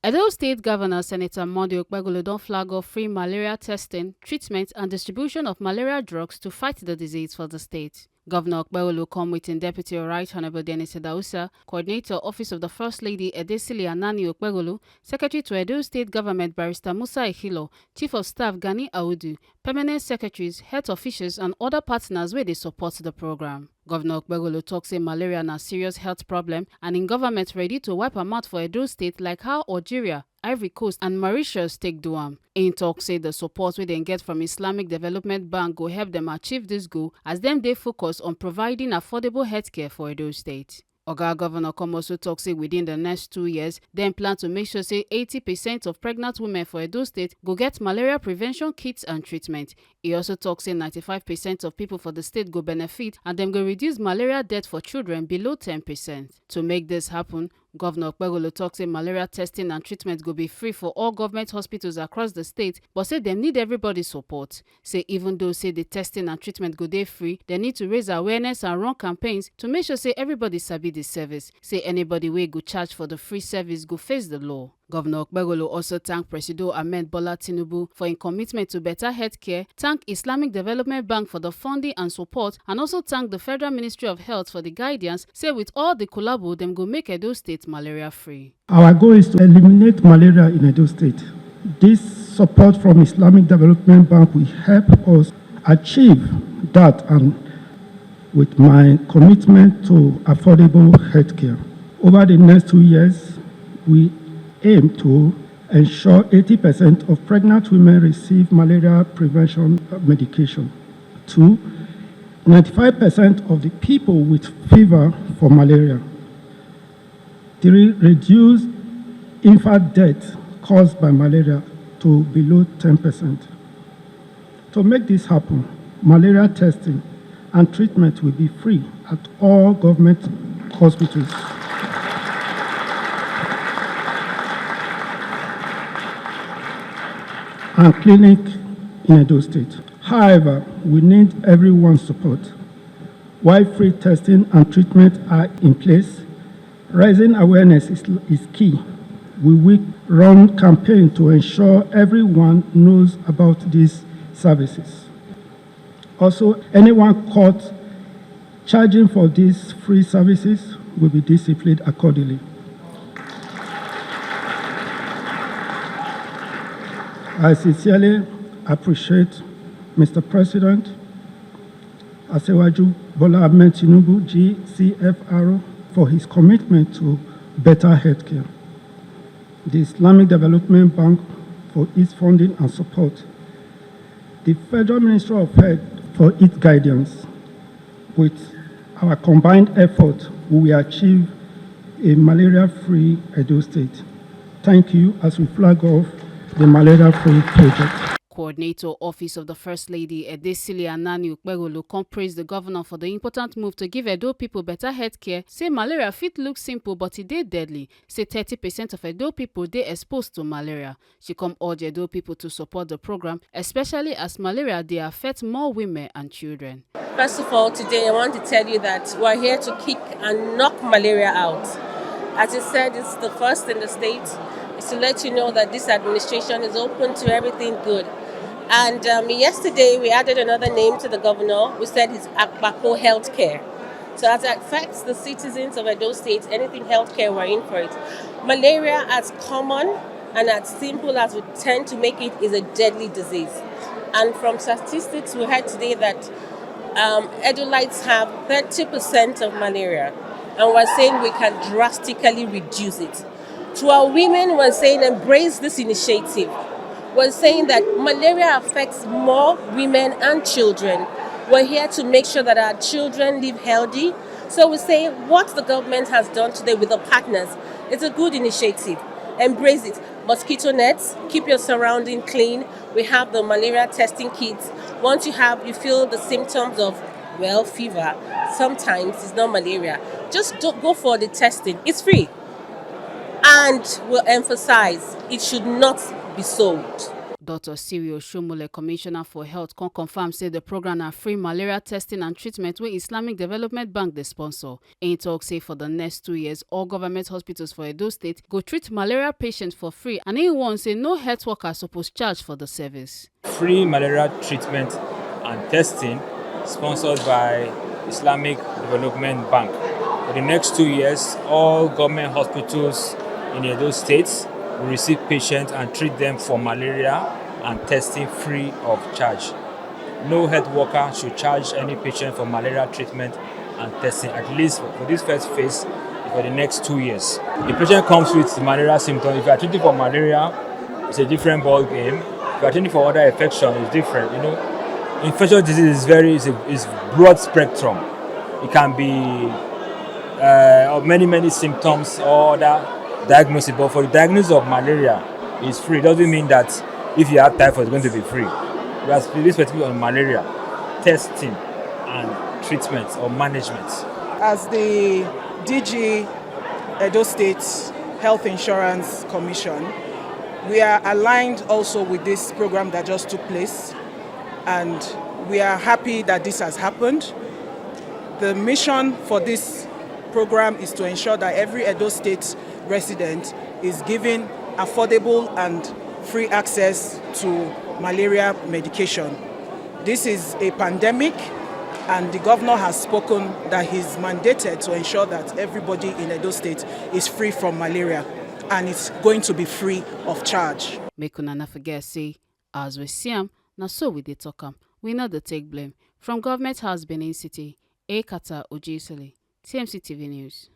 Edo State Governor Senator Gov Okpebholo don flag off free malaria testing, treatment and distribution of malaria drugs to fight the disease for the state. Governor Okpebholo come with in Deputy Right Honorable Dennis Idausa, Coordinator Office of the First Lady Edesili Anani Okpebholo, Secretary to Edo State Government Barrister Musa Ehilo, Chief of Staff Gani Audu, Permanent Secretaries, Health Officials and other partners where they support the program. Governor Okpebholo talk say malaria na serious health problem and in government ready to wipe am out for Edo State like how Algeria, Ivory Coast and Mauritius take do am. Im talk say the support wey dem get from Islamic Development Bank go help dem achieve dis goal as dem dey focus on providing affordable healthcare for Edo State. Oga Governor come also talk say within the next 2 years, dem plan to make sure say 80% of pregnant women for Edo State go get malaria prevention kits and treatment. E also talk say 95% of people for the state go benefit and dem go reduce malaria death for children below 10%. To make this happen, Governor Okpebholo talk say malaria testing and treatment go be free for all government hospitals across the state, but say dem need everybody's support. Say even though say the testing and treatment go dey free, dem need to raise awareness and run campaigns to make sure say everybody sabi the service. Say anybody wey go charge for the free service go face the law. Governor Okpebholo also thank Presido Ahmed Bola Tinubu for im commitment to better healthcare, thank Islamic Development Bank for the funding and support, and also thank the Federal Ministry of Health for the guidance. Say with all the collabo, dem go make Edo State malaria free. Our goal is to eliminate malaria in Edo State. This support from Islamic Development Bank will help us achieve that, and with my commitment to affordable healthcare. Over the next 2 years, we aim to ensure 80% of pregnant women receive malaria prevention medication. 2, 95% of the people with fever for malaria. 3, reduce infant death caused by malaria to below 10%. To make this happen, malaria testing and treatment will be free at all government hospitals. And clinic in Edo State. However, we need everyone's support. While free testing and treatment are in place, raising awareness is key. We will run campaign to ensure everyone knows about these services. Also, anyone caught charging for these free services will be disciplined accordingly. I sincerely appreciate Mr. President Asiwaju Bola Ahmed Tinubu, GCFR, for his commitment to better healthcare. The Islamic Development Bank for its funding and support. The Federal Ministry of Health for its guidance. With our combined effort, we will achieve a malaria-free Edo State. Thank you as we flag off the malaria-free project. Coordinator Office of the First Lady Edesili Anani Okpebholo come praise the governor for the important move to give Edo people better health care. Say malaria fit look simple but it dey deadly. Say 30% of Edo people dey exposed to malaria. She come urge Edo people to support the program, especially as malaria dey affect more women and children. First of all, today I want to tell you that we're here to kick and knock malaria out. As you said, it's the first in the state. It's to let you know that this administration is open to everything good. And yesterday we added another name to the governor. We said it's Akbako Healthcare. So as it affects the citizens of Edo State, anything healthcare, we're in for it. Malaria, as common and as simple as we tend to make it, is a deadly disease. And from statistics, we heard today that Edolites have 30% of malaria. And we're saying we can drastically reduce it. To our women, we're saying embrace this initiative. We're saying that malaria affects more women and children. We're here to make sure that our children live healthy. So we say what the government has done today with the partners, it's a good initiative. Embrace it. Mosquito nets, keep your surrounding clean. We have the malaria testing kits. Once you feel the symptoms of, fever, sometimes it's not malaria. Just go for the testing. It's free. And we'll emphasize, it should not be sold. Dr. Sirio Shomole, Commissioner for Health, confirm say the program na free malaria testing and treatment wey Islamic Development Bank dey sponsor. Im tok say for the next 2 years, all government hospitals for Edo State go treat malaria patients for free, and im warn say no health worker suppose charge for the service. Free malaria treatment and testing sponsored by Islamic Development Bank. For the next 2 years, all government hospitals in Edo State will receive patients and treat them for malaria and testing free of charge. No health worker should charge any patient for malaria treatment and testing, at least for this first phase for the next 2 years. The patient comes with malaria symptoms. If you are treating for malaria, it's a different ball game. If you are treating for other infection, it's different. Infectious disease is broad spectrum. It can be of many symptoms or other diagnosis, but for the diagnosis of malaria, it's free. It doesn't mean that if you have typhoid, it's going to be free. We are specifically on malaria, testing and treatment or management. As the DG Edo State Health Insurance Commission, we are aligned also with this program that just took place, and we are happy that this has happened. The mission for this program is to ensure that every Edo State resident is given affordable and free access to malaria medication. This is a pandemic, and the governor has spoken that he's mandated to ensure that everybody in Edo State is free from malaria, and it's going to be free of charge. Make una not forget say, as we see am, na so we dey talk am. We no dey take blame. From Government House, Benin City, Ekata Ojisele, TMC TV News.